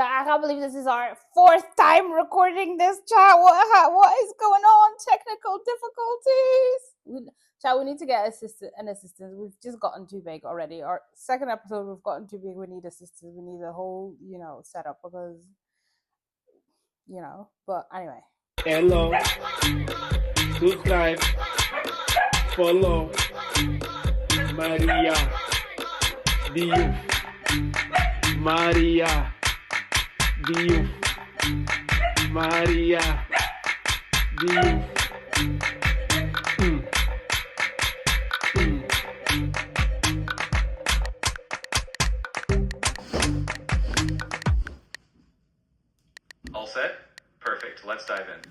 I can't believe this is our fourth time recording this, chat. What is going on? Technical difficulties. We need to get an assistant. We've just gotten too big already. Our second episode, we've gotten too big. We need assistance. We need a whole, setup because, But anyway. Hello. Subscribe. Follow. Maria. Diouf. Maria. Diouf. Maria. Diouf. All set? Perfect. Let's dive in.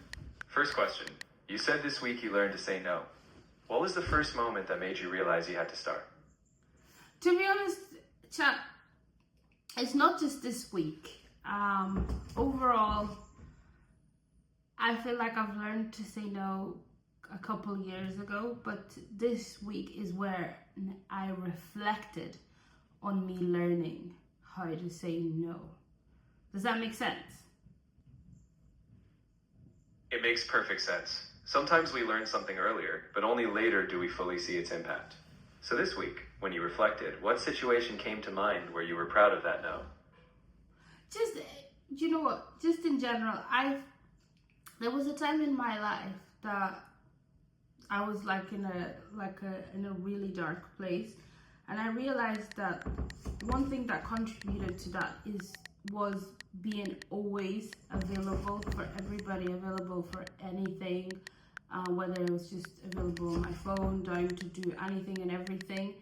First question. You said this week you learned to say no. What was the first moment that made you realize you had to start? To be honest, chat, it's not just this week. Overall, I feel like I've learned to say no a couple years ago, but this week is where I reflected on me learning how to say no. Does that make sense? It makes perfect sense. Sometimes we learn something earlier, but only later do we fully see its impact. So this week, when you reflected, what situation came to mind where you were proud of that no? Just, you know what, just in general, there was a time in my life that I was like in a really dark place, and I realized that one thing that contributed to that was being always available for everybody, available for anything, whether it was just available on my phone, down to do anything and everything.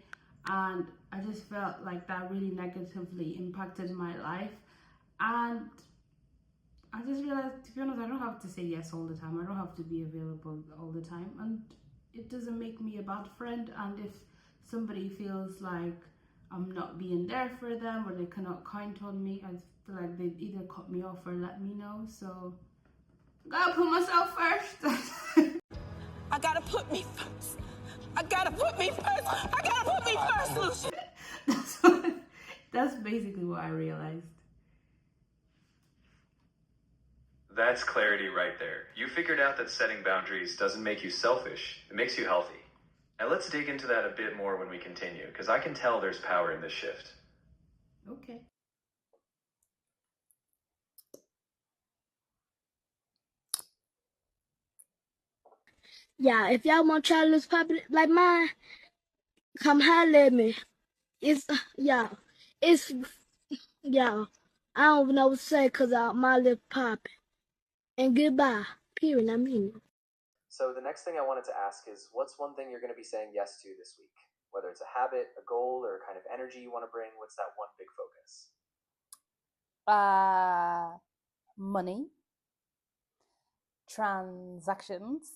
And I just felt like that really negatively impacted my life. And I just realized, to be honest, I don't have to say yes all the time. I don't have to be available all the time. And it doesn't make me a bad friend. And if somebody feels like I'm not being there for them or they cannot count on me, I feel like they'd either cut me off or let me know. So I gotta put myself first. I gotta put me first. I gotta put me first. I gotta put me first, Lucia. That's basically what I realized. That's clarity right there. You figured out that setting boundaries doesn't make you selfish, it makes you healthy. And let's dig into that a bit more when we continue, because I can tell there's power in this shift. Okay. Yeah, if y'all want to try to lose puppy like mine, come holler at me. Yeah. I don't even know what to say because my lip popping. And goodbye. Period. I mean it. So the next thing I wanted to ask is, what's one thing you're going to be saying yes to this week? Whether it's a habit, a goal, or a kind of energy you want to bring, what's that one big focus? Money, transactions,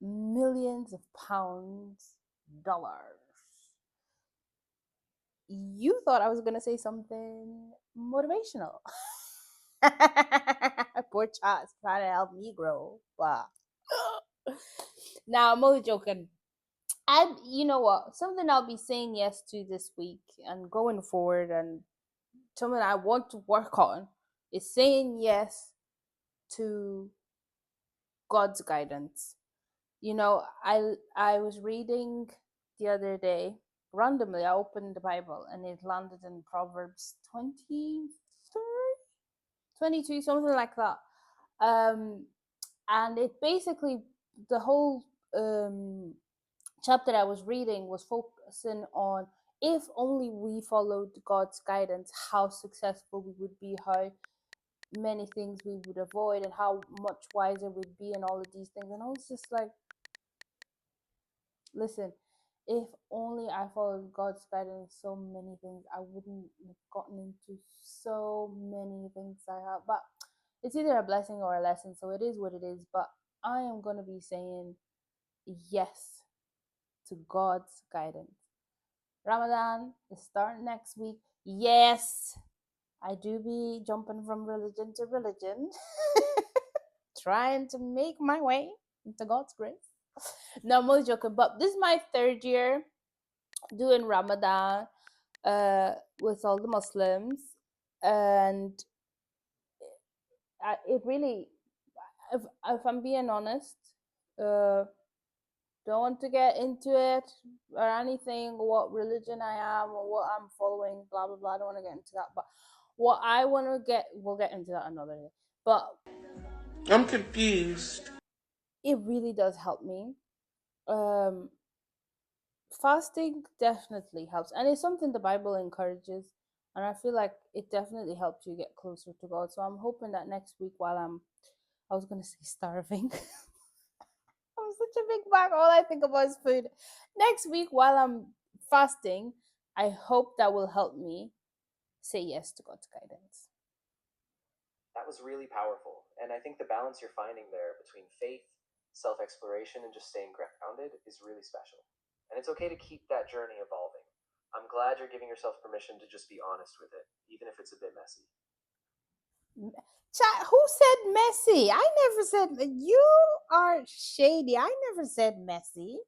millions of pounds, dollars. You thought I was going to say something motivational. Poor Charles trying to help me grow. Wow. Now, I'm only joking. And you know what? Something I'll be saying yes to this week and going forward, and something I want to work on is saying yes to God's guidance. I was reading the other day, randomly I opened the Bible and it landed in Proverbs 23, 22, something like that. And it basically, the whole chapter I was reading was focusing on, if only we followed God's guidance, how successful we would be, how many things we would avoid, and how much wiser we'd be, and all of these things. And I was just like, listen, if only I followed God's guidance, so many things I wouldn't have gotten into, so many things I have. But it's either a blessing or a lesson, so it is what it is. But I am going to be saying yes to God's guidance. Ramadan is starting next week. Yes, I do be jumping from religion to religion, trying to make my way into God's grace. No, I'm only joking. But this is my third year doing Ramadan with all the Muslims, and it really, if I'm being honest, uh, don't want to get into it or anything, what religion I am or what I'm following, blah blah blah. I don't want to get into that. But what I want to get, we'll get into that another day. But I'm confused. it really does help me. Um, Fasting definitely helps, and it's something the Bible encourages. And I feel like it definitely helps you get closer to God. So I'm hoping that next week, while I was gonna say starving. I'm such a big bag. All I think about is food. Next week, while I'm fasting, I hope that will help me say yes to God's guidance. That was really powerful. And I think the balance you're finding there between faith, self exploration, and just staying grounded is really special. And it's okay to keep that journey evolving. I'm glad you're giving yourself permission to just be honest with it, even if it's a bit messy. Who said messy? I never said. You are shady. I never said messy.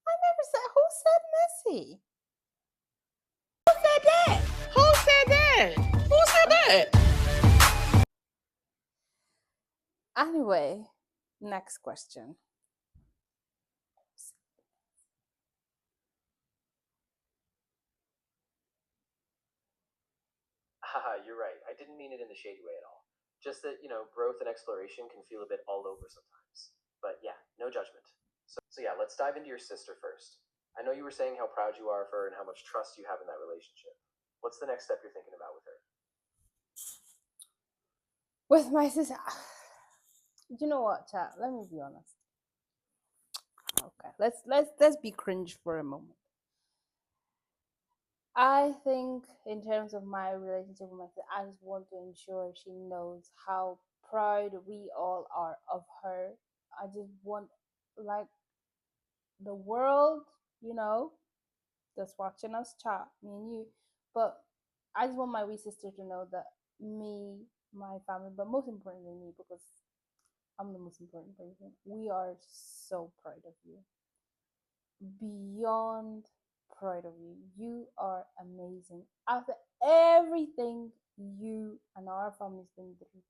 I never said. Who said messy? Who said that? Who said that? Who said that? Anyway, next question. Haha, you're right. I didn't mean it in the shady way at all. Just that, growth and exploration can feel a bit all over sometimes. But yeah, no judgment. So yeah, let's dive into your sister first. I know you were saying how proud you are of her and how much trust you have in that relationship. What's the next step you're thinking about with her? With my sister, you know what, chat? Let me be honest. Okay, let's be cringe for a moment. I think in terms of my relationship with my sister, I just want to ensure she knows how proud we all are of her. I just want, like, the world, you know, that's watching us chat, me and you. But I just want my wee sister to know that me, my family, but most importantly me, because I'm the most important person, we are so proud of you. Beyond proud of you. You are amazing. After everything you and our family's been through,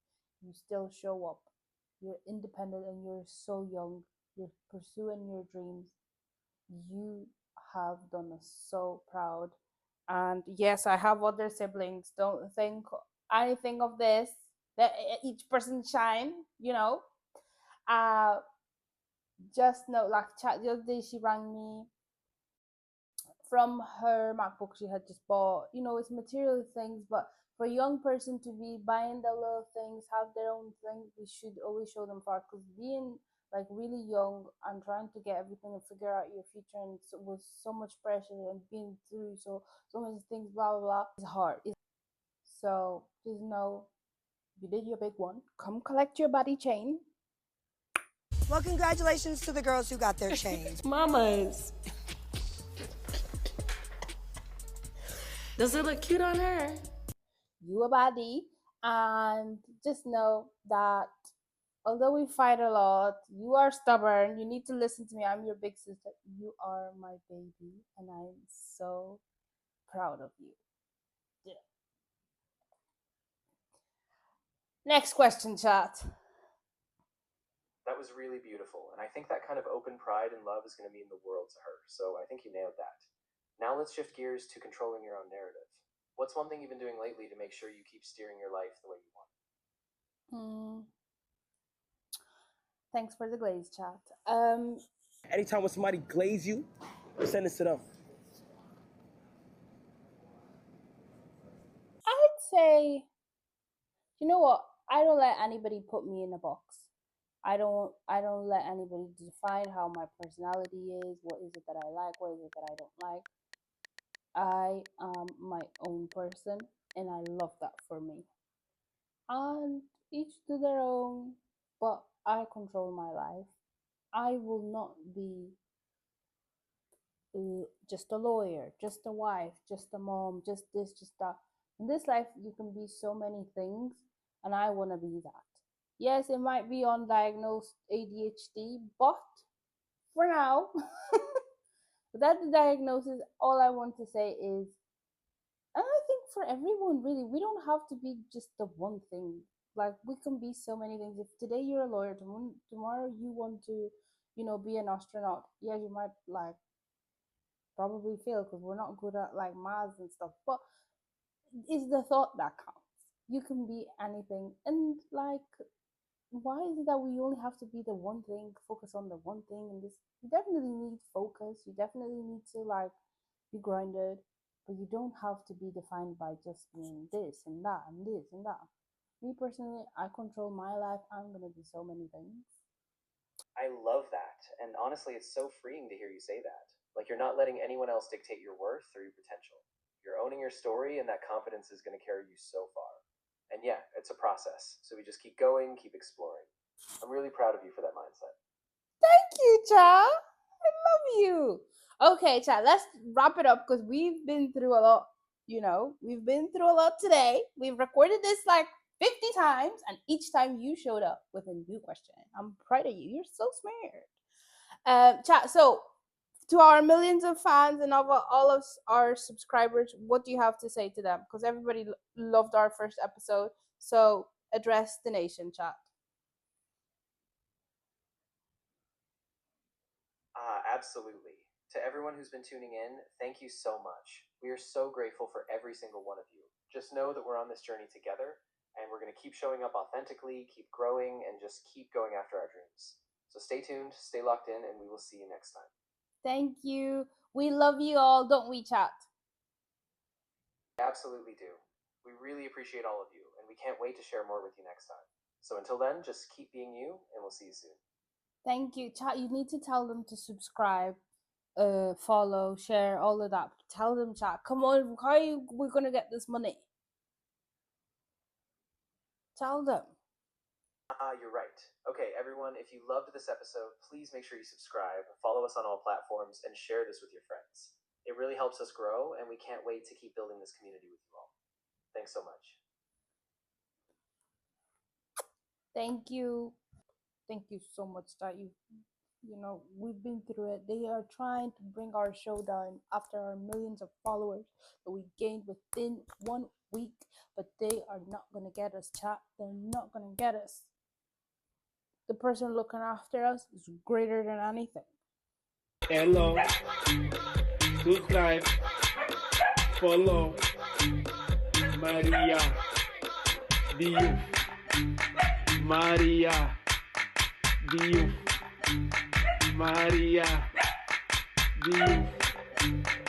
you still show up. You're independent and you're so young. You're pursuing your dreams. You have done us so proud. And yes, I have other siblings. Don't think anything of this. That each person shine, you know. Uh just know, like, chat the other day she rang me from her MacBook she had just bought. You know, it's material things, but for a young person to be buying the little things, have their own things, we should always show them for. Because being like really young and trying to get everything and figure out your future and with so much pressure and being through so many things, blah blah blah, is hard. So just know you did your big one. Come collect your body chain. Well, congratulations to the girls who got their chains. Mamas. Does it look cute on her? You a body, and just know that although we fight a lot, you are stubborn. You need to listen to me. I'm your big sister. You are my baby, and I'm so proud of you. Yeah. Next question, chat. That was really beautiful, and I think that kind of open pride and love is going to mean the world to her, so I think you nailed that. Now let's shift gears to controlling your own narrative. What's one thing you've been doing lately to make sure you keep steering your life the way you want? Thanks for the glaze, chat. Anytime when somebody glaze you, send this to them. I'd say, you know what? I don't let anybody put me in a box. I don't let anybody define how my personality is, what is it that I like, what is it that I don't like. I am my own person, and I love that for me. And each to their own, but I control my life. I will not be just a lawyer, just a wife, just a mom, just this, just that. In this life, you can be so many things, and I want to be that. Yes, it might be undiagnosed ADHD, but for now, without the diagnosis, all I want to say is, and I think for everyone, really, we don't have to be just the one thing. Like we can be so many things. If today you're a lawyer, tomorrow you want to, be an astronaut. Yeah, you might like probably fail because we're not good at like maths and stuff. But it's the thought that counts. You can be anything, and like, why is it that we only have to be the one thing, focus on the one thing? And this, you definitely need focus. You definitely need to like be grounded, but you don't have to be defined by just being this and that and this and that. Me personally, I control my life. I'm gonna do so many things. I love that. And honestly, it's so freeing to hear you say that. Like you're not letting anyone else dictate your worth or your potential. You're owning your story, and that confidence is going to carry you so far. And yeah, it's a process. So we just keep going, keep exploring. I'm really proud of you for that mindset. Thank you, child. I love you. Okay, child, let's wrap it up because we've been through a lot. We've been through a lot today. We've recorded this like 50 times, and each time you showed up with a new question. I'm proud of you. You're so smart. Chat. So, to our millions of fans and all of our subscribers, what do you have to say to them? Because everybody loved our first episode. So, address the nation, chat. Absolutely. To everyone who's been tuning in, thank you so much. We are so grateful for every single one of you. Just know that we're on this journey together, and we're going to keep showing up authentically, keep growing, and just keep going after our dreams. So stay tuned, stay locked in, and we will see you next time. Thank you. We love you all, don't we, chat? We absolutely do. We really appreciate all of you, and we can't wait to share more with you next time. So until then, just keep being you, and we'll see you soon. Thank you, chat. You need to tell them to subscribe, follow, share, all of that. Tell them, chat. Come on, how are we gonna get this money? Tell them. You're right. Okay, everyone, if you loved this episode, please make sure you subscribe, follow us on all platforms, and share this with your friends. It really helps us grow, and we can't wait to keep building this community with you all. Thanks so much. Thank you. Thank you so much that we've been through it. They are trying to bring our show down after our millions of followers that we gained within 1 week, but they are not gonna get us, chat. They're not gonna get us. The person looking after us is greater than anything. Hello. Subscribe. Follow. Maria. Diouf. Maria. Diouf. Maria. Diouf.